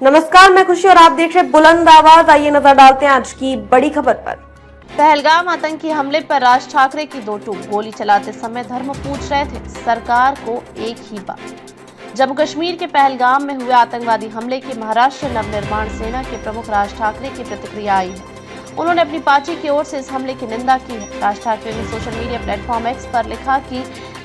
नमस्कार, मैं खुशी और आप देख रहे हैं बुलंद आवाज। आइए नजर डालते हैं आज की बड़ी खबर पर। पहलगाम आतंकी हमले पर राज ठाकरे की दो टूक। गोली चलाते समय धर्म पूछ रहे थे, सरकार को एक ही बात। जम्मू कश्मीर के पहलगाम में हुए आतंकवादी हमले की महाराष्ट्र नवनिर्माण सेना के प्रमुख राज ठाकरे की प्रतिक्रिया आई है। उन्होंने अपनी पार्टी की ओर से इस हमले की निंदा की है। राज ठाकरे ने सोशल मीडिया प्लेटफॉर्म एक्स पर लिखा कि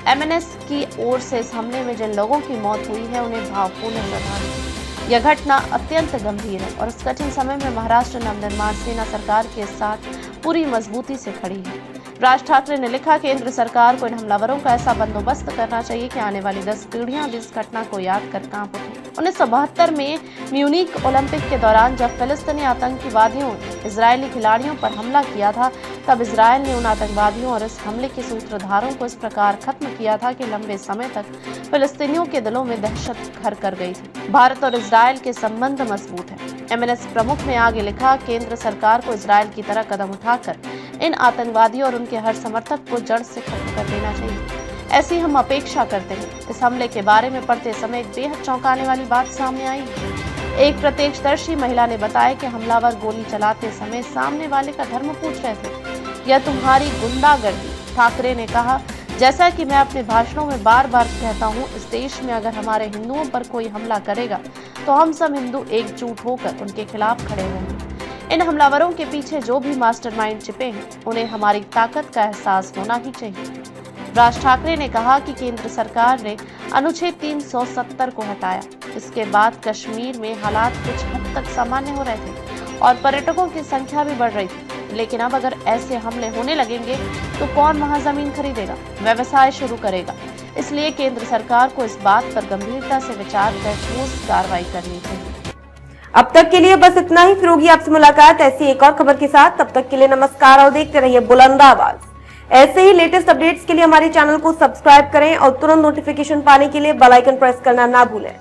एमएनएस की ओर से इस हमले में जिन लोगों की मौत हुई है उन्हें भावपूर्ण श्रद्धांजलि। यह घटना अत्यंत गंभीर है और इस कठिन समय में महाराष्ट्र नवनिर्माण सेना सरकार के साथ पूरी मजबूती से खड़ी है। राज ठाकरे ने लिखा, केंद्र सरकार को इन हमलावरों का ऐसा बंदोबस्त करना चाहिए कि आने वाली 10 पीढ़ियां भी इस घटना को याद कर कांप उठें। 1972 में म्यूनिक ओलंपिक के दौरान जब फिलिस्तीनी आतंकवादियों ने इजरायली खिलाड़ियों पर हमला किया था, तब इजरायल ने उन आतंकवादियों और इस हमले के सूत्रधारों को इस प्रकार खत्म किया था कि लंबे समय तक फिलिस्तीनियों के दिलों में दहशत घर कर गई थी। भारत और इजरायल के संबंध मजबूत है। एमएनएस प्रमुख ने आगे लिखा, केंद्र सरकार को इजरायल की तरह कदम उठाकर इन आतंकवादियों और उनके हर समर्थक को जड़ से खत्म कर देना चाहिए। ऐसी हम अपेक्षा करते हैं। इस हमले के बारे में पढ़ते समय एक बेहद चौंकाने वाली बात सामने आई है। एक प्रत्यक्षदर्शी महिला ने बताया कि हमलावर गोली चलाते समय सामने वाले का धर्म पूछ रहे थे। यह तुम्हारी गुंडागर्दी, ठाकरे ने कहा। जैसा कि मैं अपने भाषणों में बार बार कहता हूँ, इस देश में अगर हमारे हिंदुओं पर कोई हमला करेगा तो हम सब हिंदू एकजुट होकर उनके खिलाफ खड़े होंगे। इन हमलावरों के पीछे जो भी मास्टरमाइंड छिपे हैं, उन्हें हमारी ताकत का एहसास होना ही चाहिए। राज ठाकरे ने कहा कि केंद्र सरकार ने अनुच्छेद 370 को हटाया। इसके बाद कश्मीर में हालात कुछ हद तक सामान्य हो रहे थे और पर्यटकों की संख्या भी बढ़ रही थी। लेकिन अब अगर ऐसे हमले होने लगेंगे तो कौन वहां जमीन खरीदेगा, व्यवसाय शुरू करेगा। इसलिए केंद्र सरकार को इस बात पर गंभीरता से विचार कर ठोस कार्रवाई करनी चाहिए। अब तक के लिए बस इतना ही। फिर होगी आपसे मुलाकात ऐसी एक और खबर के साथ। तब तक के लिए नमस्कार और देखते रहिए बुलंद आवाज। ऐसे ही लेटेस्ट अपडेट्स के लिए हमारे चैनल को सब्सक्राइब करें और तुरंत नोटिफिकेशन पाने के लिए बेल आइकन प्रेस करना ना भूलें।